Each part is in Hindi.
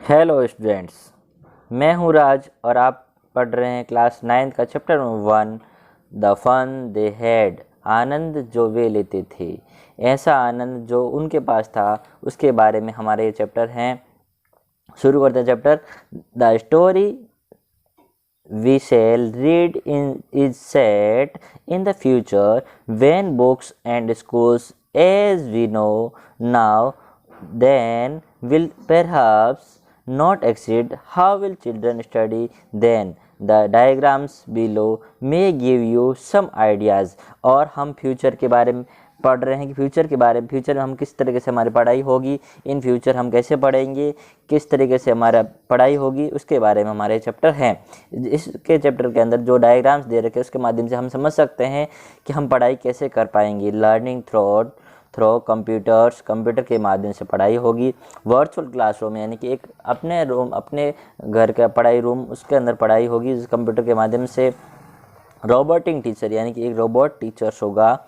हेलो स्टूडेंट्स, मैं हूँ राज और आप पढ़ रहे हैं क्लास 9 का chapter 1 the fun they had. आनंद जो वे लेते थे, ऐसा आनंद जो उनके पास था, उसके बारे में हमारे ये चैप्टर हैं। शुरू करते हैं chapter. The story we shall read is set in the future when books and schools as we know now then will perhaps not exist. How will children study then? The diagrams below may give you some ideas। और हम फ्यूचर के बारे में पढ़ रहे हैं कि फ्यूचर के बारे में, फ्यूचर में हम किस तरीके से हमारी पढ़ाई होगी, इन फ्यूचर हम कैसे पढ़ेंगे, किस तरीके से हमारा पढ़ाई होगी, उसके बारे में हमारे चैप्टर हैं। इसके चैप्टर के अंदर जो डायग्राम्स दे रखे हैं उसके माध्यम से हम समझ सकते हैं कि हम पढ़ाई कैसे कर पाएंगे। लर्निंग थ्रो कंप्यूटर्स, कंप्यूटर के माध्यम से पढ़ाई होगी। वर्चुअल क्लासरूम यानी कि एक अपने रूम, अपने घर का पढ़ाई रूम, उसके अंदर पढ़ाई होगी इस कंप्यूटर के माध्यम से। रोबोटिक टीचर यानी कि एक रोबोट टीचर्स होगा।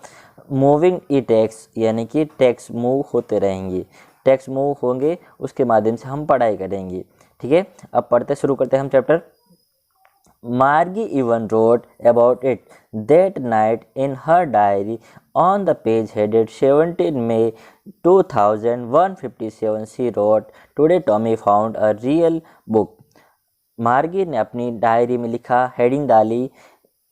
मूविंग ई टेक्स्ट यानी कि टेक्स्ट मूव होते रहेंगे, टेक्स्ट मूव होंगे, उसके माध्यम से हम पढ़ाई करेंगे। ठीक है, अब पढ़ते शुरू करते हैं हम chapter. Margie even wrote about it that night in her diary on the page headed 17 May 2157. She wrote, "Today Tommy found a real book." मार्गी ने अपनी डायरी में लिखा, हेडिंग डाली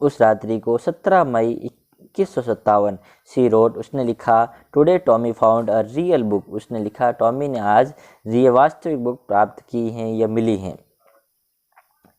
उस रात्रि को 17 मई 2157। सी रोट, उसने लिखा, today Tommy found a real book. उसने लिखा, टॉमी ने आज वास्तविक बुक प्राप्त की हैं या मिली हैं।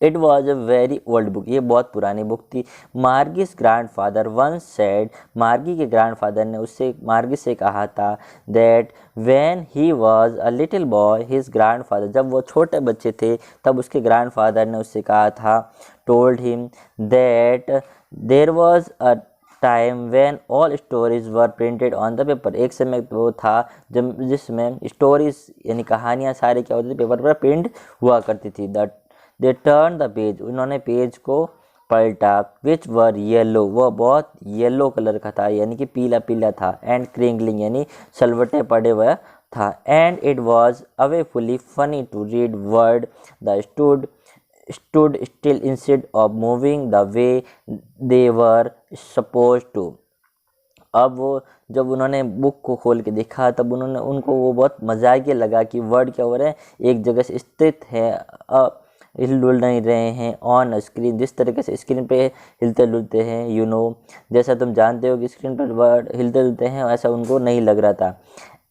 It was a very old book, ये बहुत पुरानी बुक थी। Margie's grandfather once said, Margie के ग्रैंड फादर ने उससे, मार्गी से कहा था, that when he was a little boy his grand father, जब वो छोटे बच्चे थे तब उसके ग्रैंड फादर ने उससे कहा था, told him that there was a time when all stories were printed on the paper. एक समय वो था जब जिसमें स्टोरीज यानी कहानियाँ सारी क्या होती थी, पेपर पर प्रिंट हुआ करती थी। दे टर्न द पेज, उन्होंने पेज को पलटा। विच वर येलो, वह बहुत येलो कलर का था यानी कि पीला पीला था। एंड क्रिंगलिंग यानी सलवटे पड़े हुआ था। And it was awfully funny to read word the stood still instead of moving the way they were supposed to। अब वो जब उन्होंने बुक को खोल के देखा तब उनको वो बहुत मजाकिया लगा कि वर्ड क्या हो रहे हैं, एक जगह से स्थित है, हिल-डुल नहीं रहे हैं। ऑन स्क्रीन, जिस तरीके से स्क्रीन पे हिलते डुलते हैं, जैसा तुम जानते हो कि स्क्रीन पर वर्ड हिलते डुलते हैं, ऐसा उनको नहीं लग रहा था।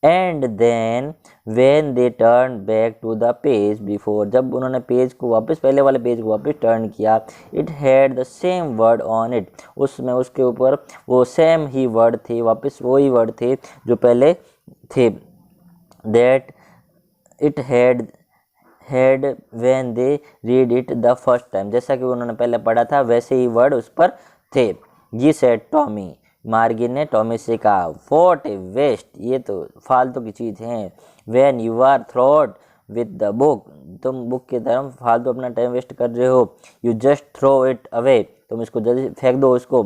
And then when they turn back to the page before, जब उन्होंने पेज को वापस, पहले वाले पेज को वापस टर्न किया, it had the same word on it, उसमें उसके ऊपर वो सेम ही वर्ड थे, वापस वही वर्ड थे जो पहले थे। That it had when they read it the first time, जैसा कि उन्होंने पहले पढ़ा था वैसे ही वर्ड उस पर थे। ये सेड टॉमी, मार्गी ने टॉमी से कहा, व्हाट ए वेस्ट, ये तो फालतू की चीज़ है। When you are through with the book, तुम बुक की तरफ फालतू अपना टाइम वेस्ट कर रहे हो। You just throw it away, तुम इसको जल्दी फेंक दो उसको।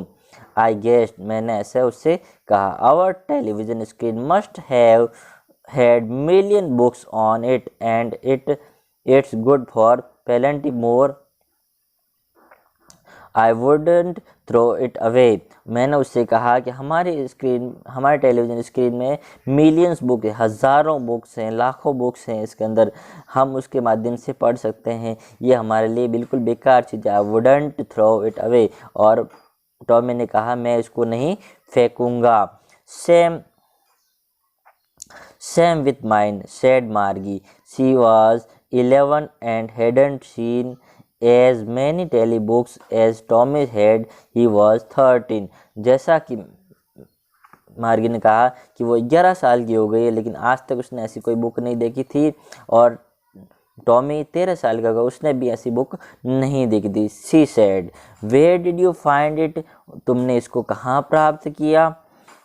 आई गेस्ट, मैंने ऐसे उससे कहा। Our television screen must have had million books on it and it's good for plenty more। I wouldn't throw it away, मैंने उससे कहा कि हमारे टेलीविज़न स्क्रीन में मिलियंस बुक है, हज़ारों बुक्स हैं, लाखों बुक्स हैं इसके अंदर, हम उसके माध्यम से पढ़ सकते हैं, ये हमारे लिए बिल्कुल बेकार चीज़ है। I wouldn't throw it away, और टॉमी ने कहा, मैं इसको नहीं फेंकूंगा। Same with mine said Margie, she was 11 and hadn't seen as many tele books as Tommy had, he was 13। जैसा कि मार्गी ने कहा कि वो 11 साल की हो गई है लेकिन आज तक उसने ऐसी कोई बुक नहीं देखी थी, और टॉमी 13 साल का होगा, उसने भी ऐसी बुक नहीं देखी थी। She said, where did you find it, तुमने इसको कहाँ प्राप्त किया।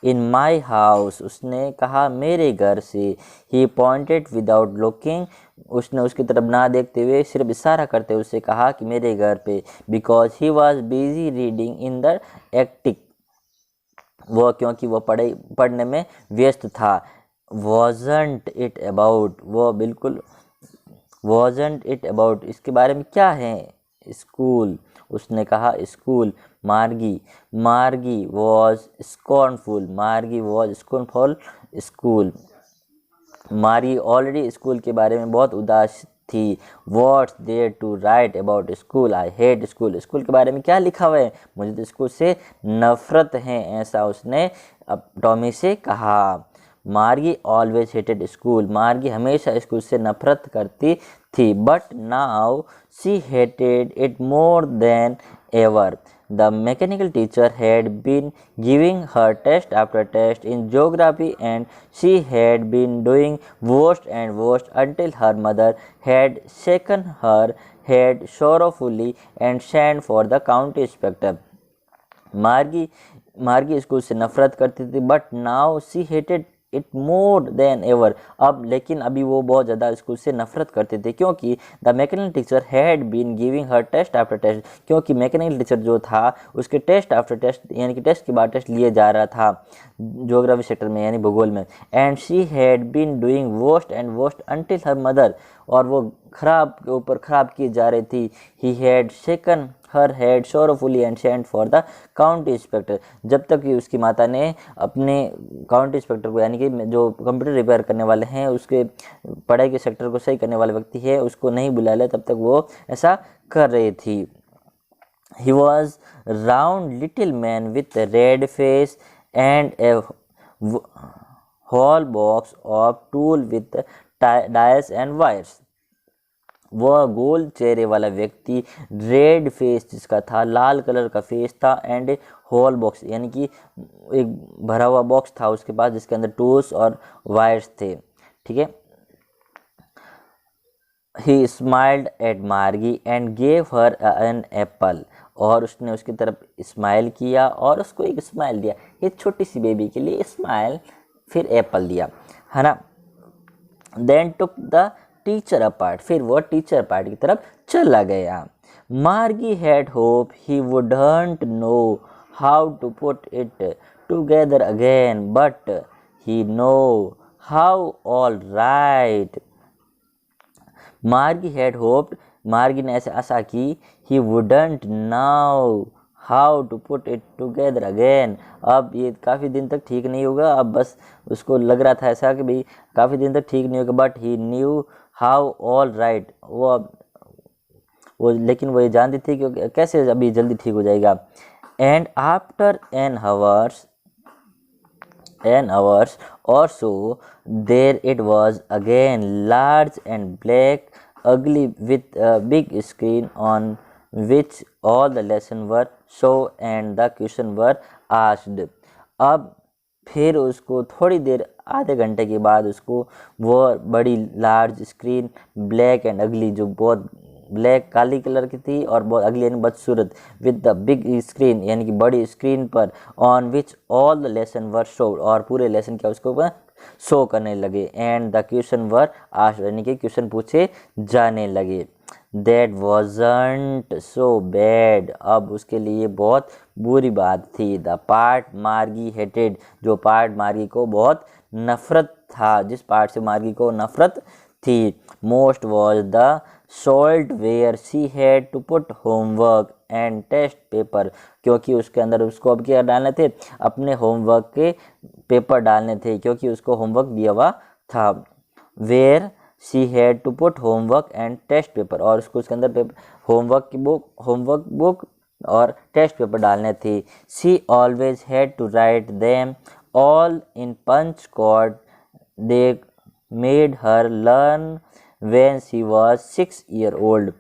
इन माई हाउस, उसने कहा मेरे घर से। ही पॉइंटेड विदाउट लुकिंग, उसने उसकी तरफ ना देखते हुए सिर्फ इशारा करते हुए उससे कहा कि मेरे घर पे। Because he was busy reading in the attic, वो क्योंकि वो पढ़ने में व्यस्त था। वॉजंट इट अबाउट, वो बिल्कुल wasn't it about, इसके बारे में क्या है? स्कूल, उसने कहा स्कूल। मार्गी was scornful, मार्गी was scornful स्कूल। मार्गी ऑलरेडी स्कूल के बारे में बहुत उदास थी। What's there to write about school? I hate school, school के बारे में क्या लिखा हुआ है, मुझे तो स्कूल से नफरत है, ऐसा उसने टॉमी से कहा। मार्गी ऑलवेज हेटेड स्कूल, मार्गी हमेशा स्कूल से नफरत करती थी। But now she hated it more than ever. The mechanical teacher had been giving her test after test in geography, and she had been doing worse and worse until her mother had shaken her head sorrowfully and sent for the county inspector. मार्गी स्कूल से नफरत करती थी, but now she hated it more than ever. अब लेकिन अभी वो बहुत ज़्यादा स्कूल से नफरत करते थे, क्योंकि the mechanical teacher had been giving her test after test, क्योंकि मैकेनिकल टीचर जो था उसके टेस्ट आफ्टर टेस्ट यानी कि टेस्ट के बाद टेस्ट लिए जा रहा था ज्योग्राफी सेक्टर में यानी भूगोल में। And she had been doing worst and worst until her mother, और वो खराब के ऊपर खराब की जा रही थी। He had shaken her head sorrowfully and sent for the county inspector, जब तक कि उसकी माता ने अपने काउंटी इंस्पेक्टर को यानी कि जो कंप्यूटर रिपेयर करने वाले हैं उसके पढ़ाई के सेक्टर को सही करने वाले व्यक्ति है उसको नहीं बुला लिया, तब तक वो ऐसा कर रही थी। He was round little man with a red face and a whole box of tool with dies and wires। वह गोल चेहरे वाला व्यक्ति, रेड फेस जिसका था, लाल कलर का फेस था, एंड होल बॉक्स यानी कि एक भरा हुआ बॉक्स था उसके पास जिसके अंदर टूल्स और वायर्स थे। ठीक है। He smiled at Margie and gave her an apple, और उसने उसकी तरफ स्माइल किया और उसको एक स्माइल दिया, एक छोटी सी बेबी के लिए स्माइल, फिर एप्पल दिया, है ना। Then took the teacher apart, फिर वो टीचर अपार्ट की तरफ चला गया। Margie had hope he wouldn't know how to put it together again, but he know how all right. Margie had hoped, Margie ने ऐसे आशा की, he wouldn't know how to put it together again, अब ये काफ़ी दिन तक ठीक नहीं होगा, अब बस उसको लग रहा था ऐसा कि भाई काफ़ी दिन तक ठीक नहीं होगा। But he knew how all right, वो लेकिन वो ये जानती थी कि कैसे अभी जल्दी ठीक हो जाएगा। And after an hours or so there it was again, large and black, ugly, with a big screen on which all the lessons were shown and the questions were asked। अब फिर उसको थोड़ी देर आधे घंटे के बाद उसको वो बड़ी लार्ज स्क्रीन, ब्लैक एंड अगली, जो बहुत ब्लैक काली कलर की थी और बहुत अगली यानी बदसूरत, विद द बिग स्क्रीन यानी कि बड़ी स्क्रीन पर, on which all the lesson were showed, और पूरे लेसन क्या उसको शो करने लगे। And the question were asked यानी कि क्वेश्चन पूछे जाने लगे। दैट वॉजंट सो बैड, अब उसके लिए बहुत बुरी बात थी। द पार्ट मार्गी हेटेड, जो पार्ट मार्गी को बहुत नफरत था, जिस पार्ट से मार्गी को नफरत थी, most was the slot where she had to put homework and test paper, क्योंकि उसके अंदर उसको अब क्या डालने थे, अपने होमवर्क के पेपर डालने थे, क्योंकि उसको होमवर्क दिया हुआ था। Where she had to put homework and test paper, और उसको उसके अंदर होमवर्क बुक और टेस्ट पेपर डालने थे। She always had to write them all in punch card they made her learn when she was 6 years old।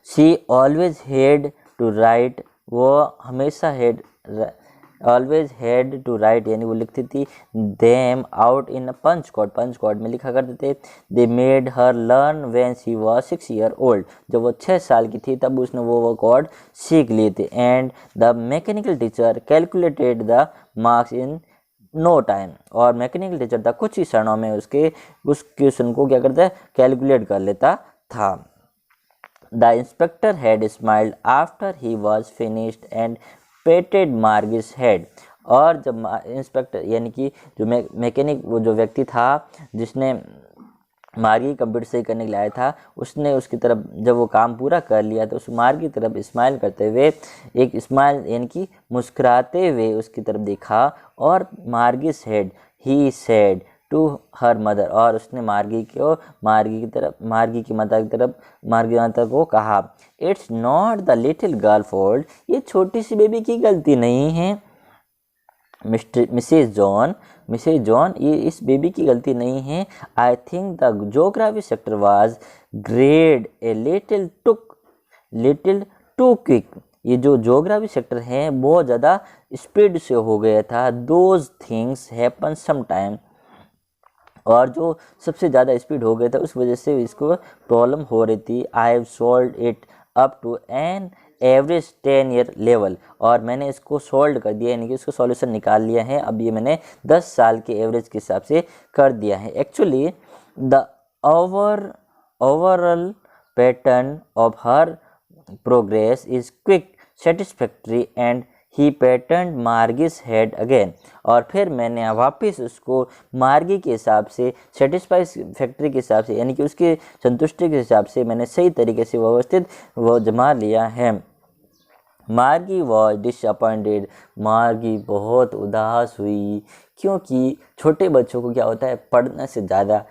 she always had to write, वो हमेशा always had to write यानी वो लिखती थी them out in a punch card में लिखा करते थे। they made her learn when she was 6 years old, जब वो 6 साल की थी तब उसने वो कोड सीख लिए थे। and the mechanical teacher calculated the marks in no time, और मैकेनिकल टीचर था कुछ ही क्षणों में उसके उस क्वेश्चन को क्या करता है, कैलकुलेट कर लेता था। The inspector had smiled after he was finished and patted Margie's head, और जब इंस्पेक्टर यानी कि जो मैकेनिक वो जो व्यक्ति था जिसने मार्गी कंप्यूटर सही करने के लिए आया था, उसने उसकी तरफ जब वो काम पूरा कर लिया तो उस मार्गी की तरफ स्माइल करते हुए, एक स्माइल यानी कि मुस्कुराते हुए उसकी तरफ देखा, और Margie said, he said to her mother, और उसने मार्गी की माता को कहा, it's not the little girl fault, ये छोटी सी बेबी की गलती नहीं है मिसेज जॉन, ये इस बेबी की गलती नहीं है। I think the geography sector was grade a little too quick, ये जो जोग्राफी सेक्टर है बहुत ज़्यादा स्पीड से हो गया था। दोज थिंग्स हैपन समटाइम, और जो सबसे ज़्यादा स्पीड हो गया था उस वजह से इसको प्रॉब्लम हो रही थी। I have solve it up to an average 10 year level, और मैंने इसको सॉल्व कर दिया, यानी कि इसको सॉल्यूशन निकाल लिया है। अब ये मैंने 10 साल के एवरेज के हिसाब से कर दिया है। Actually the overall pattern of her progress is quick, satisfactory and he pattern मार्गिस head again, और फिर मैंने वापस उसको मार्गी के हिसाब से, सेटिस्फैक्ट्री के हिसाब से, यानी कि उसके संतुष्टि के हिसाब से मैंने सही तरीके से व्यवस्थित वो जमा लिया है। मार्गी वॉज डिसअपॉइंटेड, मार्गी बहुत उदास हुई, क्योंकि छोटे बच्चों को क्या होता है, पढ़ने से ज़्यादा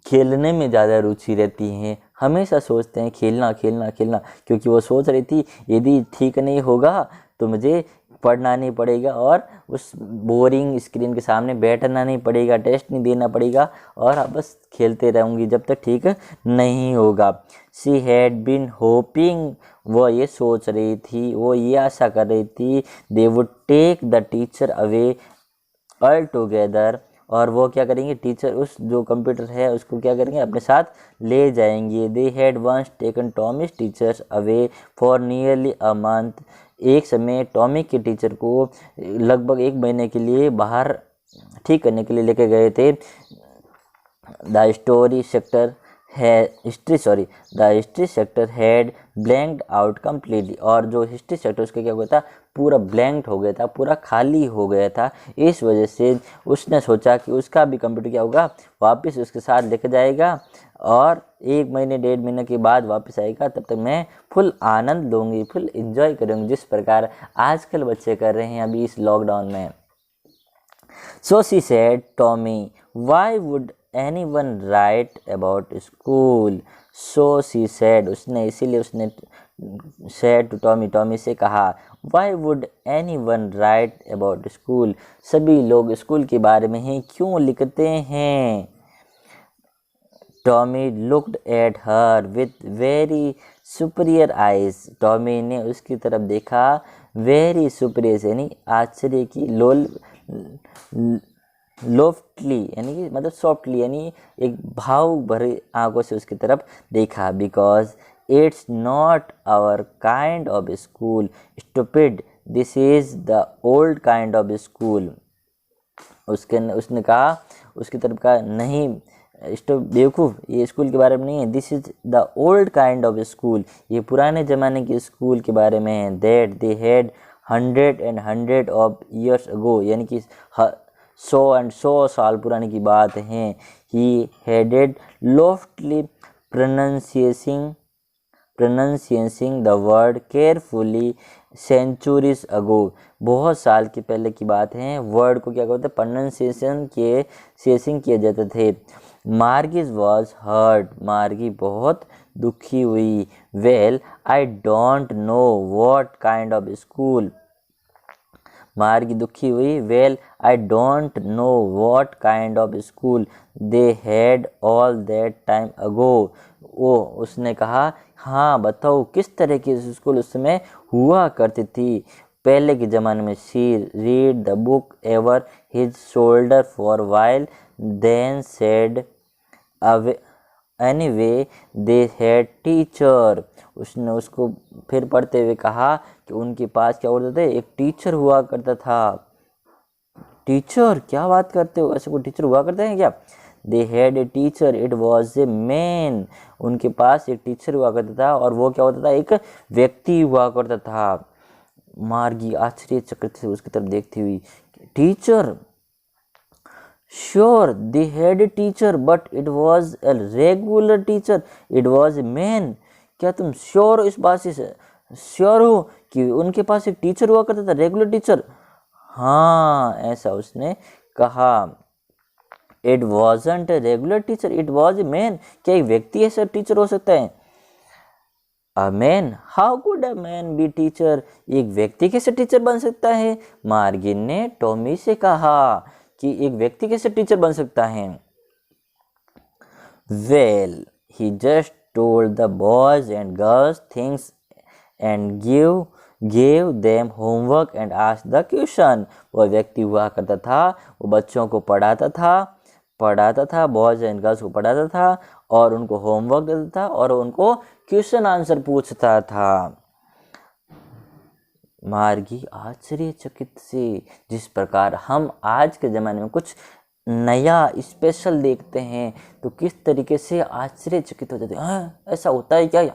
खेलने में ज़्यादा रुचि रहती है, हमेशा सोचते हैं खेलना खेलना खेलना, क्योंकि वो सोच रही थी यदि ठीक नहीं होगा तो मुझे पढ़ना नहीं पड़ेगा और उस बोरिंग स्क्रीन के सामने बैठना नहीं पड़ेगा, टेस्ट नहीं देना पड़ेगा, और अब बस खेलते रहूँगी जब तक ठीक नहीं होगा। शी हैड बीन होपिंग, वो ये सोच रही थी, वो ये आशा कर रही थी, they would take the teacher away all together, और वो क्या करेंगे, टीचर उस जो कंप्यूटर है उसको क्या करेंगे, अपने साथ ले जाएंगे। They had once taken Tommy's teachers away for nearly a month, एक समय टॉमी के टीचर को लगभग 1 महीने के लिए बाहर ठीक करने के लिए लेके गए थे। The history sector had blanked out completely, और जो हिस्ट्री सेक्टर उसका क्या हुआ था, पूरा ब्लैंक्ड हो गया था, पूरा खाली हो गया था। इस वजह से उसने सोचा कि उसका भी कंप्यूटर क्या होगा, वापस उसके साथ लेके जाएगा, और 1 महीने 1.5 महीने के बाद वापस आएगा, तब तक मैं फुल आनंद लूँगी, फुल एंजॉय करूँगी, जिस प्रकार आजकल बच्चे कर रहे हैं अभी इस लॉकडाउन में। So she said, Tommy, why would anyone write about school? So she said, इसीलिए उसने said to Tommy, टॉमी से कहा, why would anyone write about school? सभी लोग स्कूल के बारे में ही क्यों लिखते हैं? Tommy looked at her with very superior eyes. Tommy ने उसकी तरफ देखा, very superior यानी आश्चर्य की, लोफ्टली यानी कि मतलब सॉफ्टली, यानी एक भाव भरे आंखों से उसकी तरफ देखा। Because it's not our kind of school stupid, this is the old kind of school. उसने कहा, उसकी तरफ कहा, नहीं बेवकूफ़, ये स्कूल के बारे में नहीं है, this is the old kind of school, ये पुराने ज़माने के स्कूल के बारे में है। That they had 100 of years ago, यानी कि 100 साल पुराने की बात है। He headed loftily pronouncing the word carefully centuries ago, बहुत साल के पहले की बात है, वर्ड को क्या करते, प्रोनाउंसिएशन किए जाते थे। मार्गिस वॉज हर्ट, मार्गी बहुत दुखी हुई। Well I don't know what kind of school, मार्गी दुखी हुई। Well I don't know what kind of school they had all that time ago, वो उसने कहा, हाँ बताओ किस तरह की स्कूल उस समय हुआ करती थी पहले के ज़माने में। She read the book over his shoulder for while then said anyway they had teacher, उसने उसको फिर पढ़ते हुए कहा कि उनके पास क्या होता था, एक टीचर हुआ करता था। टीचर, क्या बात करते हो, ऐसे कोई टीचर हुआ करते हैं क्या? दे had a teacher, it was a man, उनके पास एक टीचर हुआ करता था, और वो क्या होता था, एक व्यक्ति हुआ करता था। मार्गी आश्चर्यचकित से उसकी तरफ देखती हुई, teacher, sure they had a teacher but it was a regular teacher, it was a man. क्या तुम श्योर हो इस बात से, श्योर हो कि उनके पास एक टीचर हुआ करता था, रेगुलर टीचर? हाँ, ऐसा उसने कहा। It wasn't a regular teacher, it was a man. क्या एक व्यक्ति ऐसा टीचर हो सकता है? A man, how could a man B teacher? एक व्यक्ति कैसे टीचर बन सकता है? मार्गिन ने टॉमी से कहा कि एक व्यक्ति कैसे टीचर बन सकता है। Well, he just told the boys and girls things and gave them homework and asked the question. वह व्यक्ति हुआ करता था, वो बच्चों को पढ़ाता था, बॉयज एंड गर्ल्स को पढ़ाता था और उनको होमवर्क देता था और उनको क्वेश्चन आंसर पूछता था। मार्गी आश्चर्यचकित से, जिस प्रकार हम आज के ज़माने में कुछ नया स्पेशल देखते हैं तो किस तरीके से आश्चर्यचकित हो जाते हैं, हाँ ऐसा होता है क्या?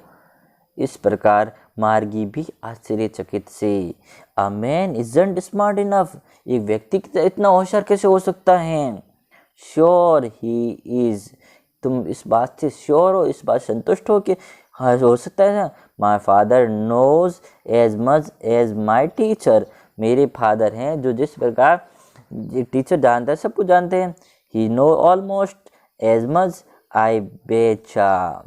इस प्रकार मार्गी भी आश्चर्यचकित से। A man isn't smart enough, एक व्यक्ति इतना होशियार कैसे हो सकता है? श्योर ही इज, तुम इस बात से श्योर हो, इस बात से संतुष्ट हो कि हाँ हो सकता है ना? My father knows as much as my teacher, मेरे फादर हैं जो जिस प्रकार टीचर जानता है सब कुछ जानते हैं। ही नो ऑलमोस्ट एज मच, आई बेचा।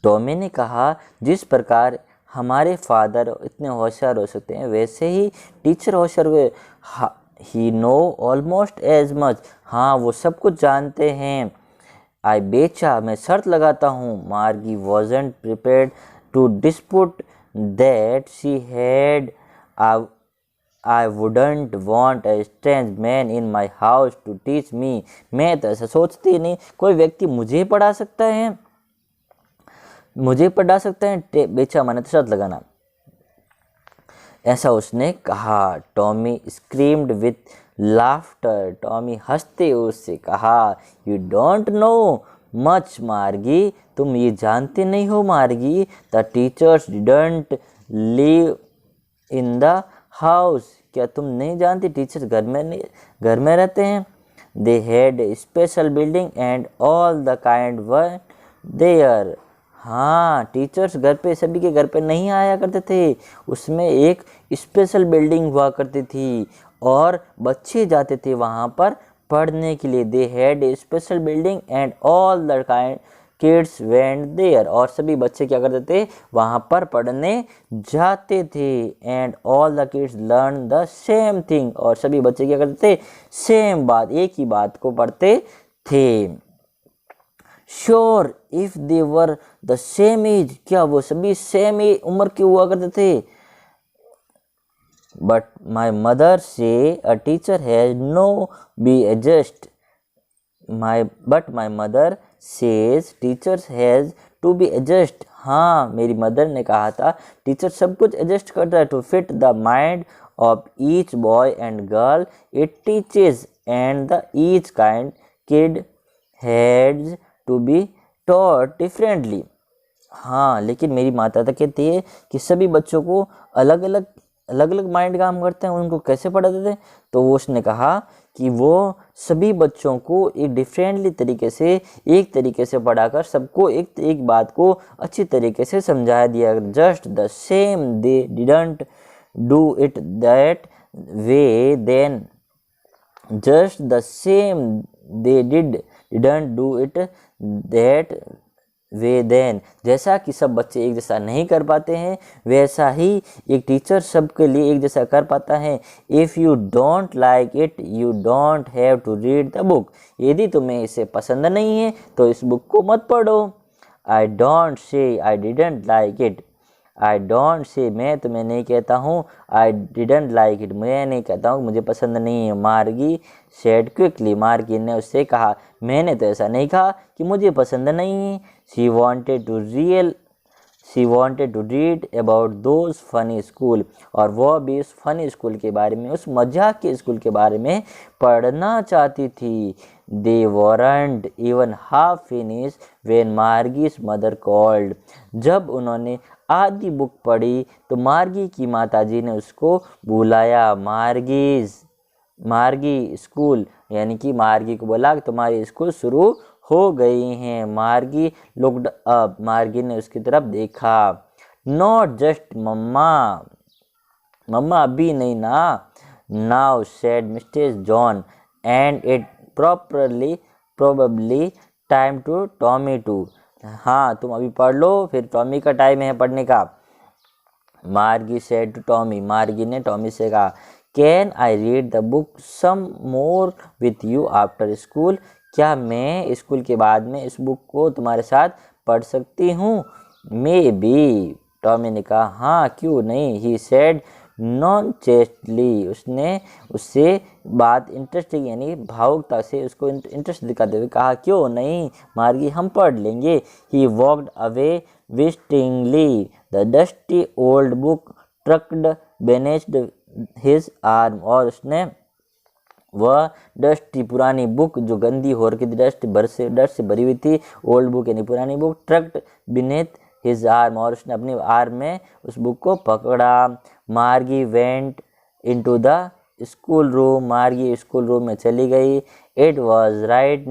टॉमी ने कहा, जिस प्रकार हमारे फादर इतने होशियार हो सकते हैं वैसे ही टीचर होशियार हुए। ही नो ऑलमोस्ट एज मच, हाँ वो सब कुछ जानते हैं। आई बेचा, मैं शर्त लगाता हूँ। Margie wasn't prepared to dispute that she had. I wouldn't want a strange man in my house to teach me, मैं तो ऐसा सोचती नहीं कोई व्यक्ति मुझे पढ़ा सकता है, मुझे पढ़ा सकता है। बेचा माने तो शर्त लगाना, ऐसा उसने कहा। Tommy screamed with laughter, Tommy हंसते उससे कहा, यू डोंट नो मच मार्गी, तुम ये जानते नहीं हो Margie. The teachers didn't live in the house, क्या तुम नहीं जानती टीचर्स घर में रहते हैं। They had special building and all the kind were there, हाँ टीचर्स घर पे सभी के घर पे नहीं आया करते थे, उसमें एक स्पेशल बिल्डिंग हुआ करती थी और बच्चे जाते थे वहाँ पर पढ़ने के लिए। They had a special building and all the kind kids went there, और सभी बच्चे क्या करते थे वहाँ पर पढ़ने जाते थे। And all the kids learn the same thing, और सभी बच्चे क्या करते थे सेम बात, एक ही बात को पढ़ते थे। Sure if they were the same age, क्या वो सभी सेम उम्र के हुआ करते थे। But my mother says a teacher has no be adjust, but my mother says teachers has to be adjust, हाँ मेरी मदर ने कहा था टीचर सब कुछ एडजस्ट करता है to fit the mind of each boy and girl it teaches and the each kind kid has to be taught differently. हाँ लेकिन मेरी माता तो कहती है कि सभी बच्चों को अलग अलग माइंड काम करते हैं, उनको कैसे पढ़ाते थे। तो वो उसने कहा कि वो सभी बच्चों को एक डिफरेंटली तरीके से एक तरीके से पढ़ाकर सबको एक बात को अच्छी तरीके से समझा दिया। Just the same they didn't do it that way then, just the same they didn't do it that way then, जैसा कि सब बच्चे एक जैसा नहीं कर पाते हैं वैसा ही एक टीचर सबके लिए एक जैसा कर पाता है। If you don't like it you don't have to read the book, यदि तुम्हें इसे पसंद नहीं है तो इस बुक को मत पढ़ो। I don't say I didn't like it, I don't say मैं तुम्हें नहीं कहता हूँ, आई डिडंट लाइक इट मैं नहीं कहता हूँ मुझे पसंद नहीं है। मार्गी सेड क्विकली, मार्गी ने उससे कहा मैंने तो ऐसा नहीं कहा कि मुझे पसंद नहीं है। She wanted to read about those funny school, और वह भी उस फनी स्कूल के बारे में, उस मजाक के स्कूल के बारे में पढ़ना चाहती थी। They weren't even half finish when Margie's mother called, जब उन्होंने आधी बुक पढ़ी तो मार्गी की माताजी ने उसको बुलाया। मार्गी स्कूल, यानी कि मार्गी को बोला कि तुम्हारी स्कूल शुरू हो गई हैं। मार्गी लुक्ड अप, मार्गी ने उसकी तरफ देखा। नॉट जस्ट मम्मा, मम्मा अभी नहीं ना। Now said mister John, and it probably time to Tommy too. हाँ, तुम अभी पढ़ लो, फिर टॉमी का टाइम है पढ़ने का। मार्गी सेड टू टॉमी, मार्गी ने टॉमी से कहा, can I read the book some more with you after school, क्या मैं स्कूल के बाद में इस बुक को तुम्हारे साथ पढ़ सकती हूँ? मे बी, टॉमी ने कहा, हाँ क्यों नहीं। ही सेड नॉन चेस्टली, उसने उससे बात इंटरेस्टिंग यानी भावुकता से उसको इंटरेस्ट दिखाते हुए कहा, क्यों नहीं मार्गी, हम पढ़ लेंगे। He walked away whistlingly, the dusty old book tucked beneath his arm, और उसने वह डस्टी पुरानी बुक जो गंदी हो रखी थी, डस्ट से भरी हुई थी, ओल्ड बुक यानी पुरानी बुक, ट्रक्ड बिनेथ हिज आर्म, और उसने अपनी आर्म में उस बुक को पकड़ा। Margie went into the school room, Margie school room में चली गई। It was right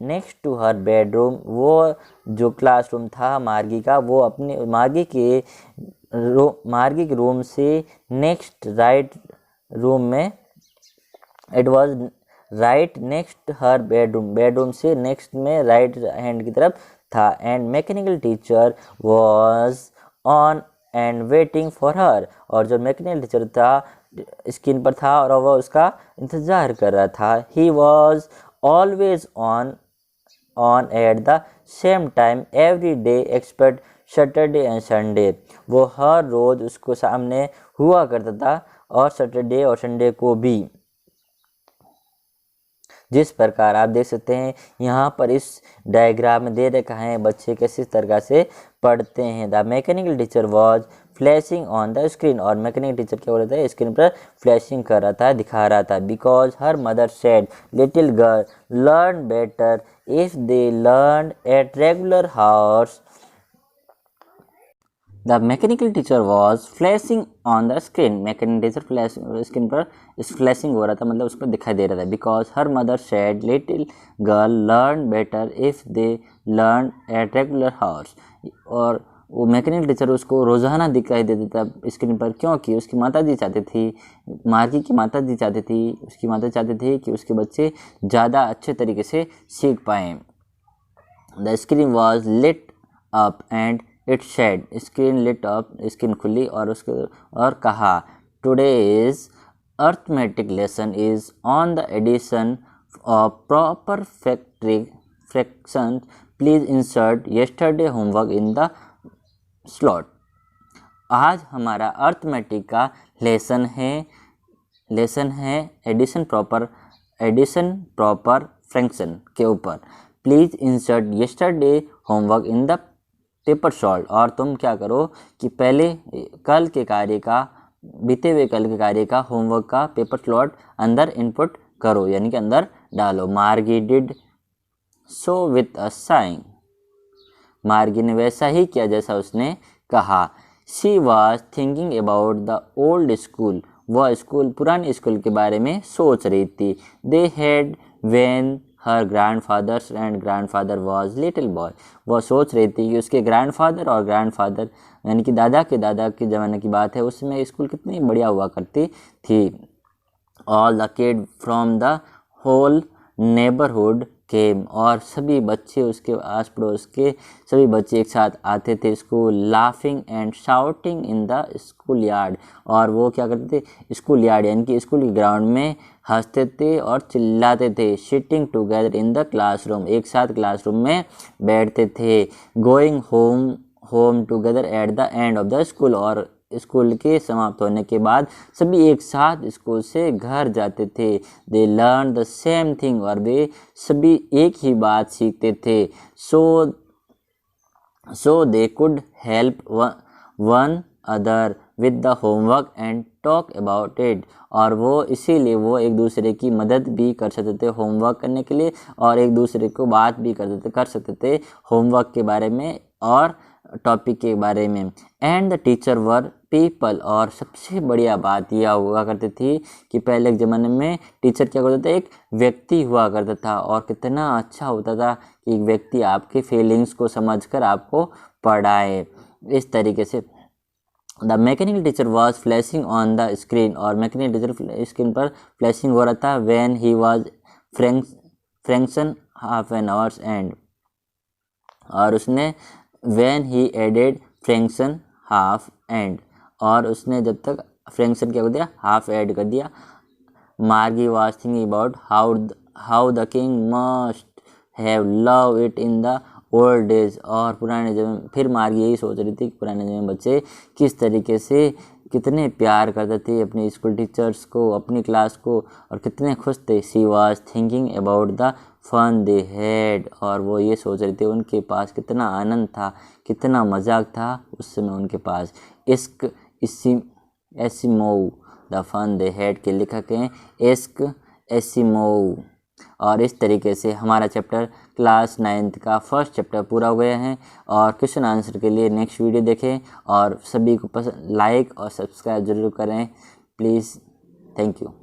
next to her bedroom, वो जो क्लासरूम था मार्गी का, वो अपने मार्गी के रूम से नेक्स्ट राइट रूम में, it was right next her bedroom से नेक्स्ट में राइट हैंड की तरफ था। And mechanical teacher was on and waiting for her, और जो मैकेनिकल टीचर था स्क्रीन पर था और वह उसका इंतजार कर रहा था। He was always on at the same time every day expect Saturday and Sunday, वो हर रोज़ उसको सामने हुआ करता था, और सैटरडे और संडे को भी। जिस प्रकार आप देख सकते हैं यहाँ पर इस डायग्राम में दे रखा है बच्चे कैसे तरह से पढ़ते हैं। The mechanical teacher was flashing on the screen, और मैकेनिकल टीचर क्या हो रहा था, स्क्रीन पर फ्लैशिंग कर रहा था, दिखा रहा था। Because her mother said little girl learn better if they learn at regular hours. The mechanical teacher was flashing on the screen, mechanical teacher screen पर फ्लैशिंग हो रहा था, मतलब उस पर दिखाई दे रहा था। Because her mother said little girl learn better if they learn at regular hours, और वो मैकेनिकल टीचर उसको रोज़ाना दिखाई देता था स्क्रीन पर, क्योंकि उसकी माताजी चाहती थी, मार्गी की माताजी चाहती थी, उसकी माता चाहती थी कि उसके बच्चे ज़्यादा अच्छे तरीके से सीख पाएँ। The screen was lit up and it said, screen lit up, screen खुली और उसके और कहा, today's arithmetic lesson is on the addition of proper fraction, please insert yesterday homework in the slot. आज हमारा अर्थमेटिक का लेसन है एडिशन प्रॉपर फ्रैक्शन के ऊपर। Please insert yesterday homework in the paper salt, और तुम क्या करो कि पहले बीते हुए कल के कार्य का होमवर्क का पेपर स्लॉट अंदर इनपुट करो, यानी कि अंदर डालो। Margie did so with a sigh, Margie ने वैसा ही किया जैसा उसने कहा। She was thinking about the old school, वह पुराने स्कूल के बारे में सोच रही थी। They had when her grandfather's and grandfather was little boy, वह सोच रही थी कि उसके ग्रैंडफादर यानी कि दादा के ज़माने की बात है, उसमें स्कूल कितनी बढ़िया हुआ करती थी। All the kid from the whole neighbourhood came, और सभी बच्चे उसके आस पड़ोस के सभी बच्चे एक साथ आते थे school. Laughing and shouting in the school yard, और वो क्या करते थे, स्कूल यार्ड यानी कि स्कूल के ग्राउंड में हंसते थे और चिल्लाते थे। Sitting together in the classroom, एक साथ क्लासरूम में बैठते थे। Going home together at the end of the school, और स्कूल के समाप्त होने के बाद सभी एक साथ स्कूल से घर जाते थे। They learn the same thing, और वे सभी एक ही बात सीखते थे। So they could help one another with the homework and talk about it. और वो इसीलिए वो एक दूसरे की मदद भी कर सकते थे होमवर्क करने के लिए, और एक दूसरे को बात भी कर सकते थे होमवर्क के बारे में और टॉपिक के बारे में। And the teacher were people. और सबसे बढ़िया बात यह हुआ करती थी कि पहले के ज़माने में टीचर क्या करता था, एक व्यक्ति हुआ करता था, और कितना अच्छा होता था कि एक व्यक्ति आपके फीलिंग्स को समझकर आपको पढ़ाए। इस तरीके से the mechanical teacher was flashing on the screen. और मैकेनिकल टीचर स्क्रीन पर फ्लैशिंग हो रहा था when he was fraction half an hours and. और उसने when he added fraction half and, और उसने जब तक फ्रैंक्शन क्या कर दिया, हाफ ऐड कर दिया। मार्गी was thinking about how the king must have love it in the old days. और पुराने जमाने, फिर मार्गी यही सोच रही थी कि पुराने जमाने में बच्चे किस तरीके से कितने प्यार करते थे अपने स्कूल टीचर्स को, अपनी क्लास को, और कितने खुश थे। She was thinking about the fun they had. और वो ये सोच रहे थे उनके पास कितना आनंद था, कितना मजाक था उस समय उनके पास। Isaac Asimov the fun they had के लेखक हैं इश्क एसिमोव। और इस तरीके से हमारा चैप्टर क्लास 9th का फर्स्ट चैप्टर पूरा हो गया है। और क्वेश्चन आंसर के लिए नेक्स्ट वीडियो देखें, और सभी को पसंद लाइक और सब्सक्राइब जरूर करें प्लीज़। Thank you.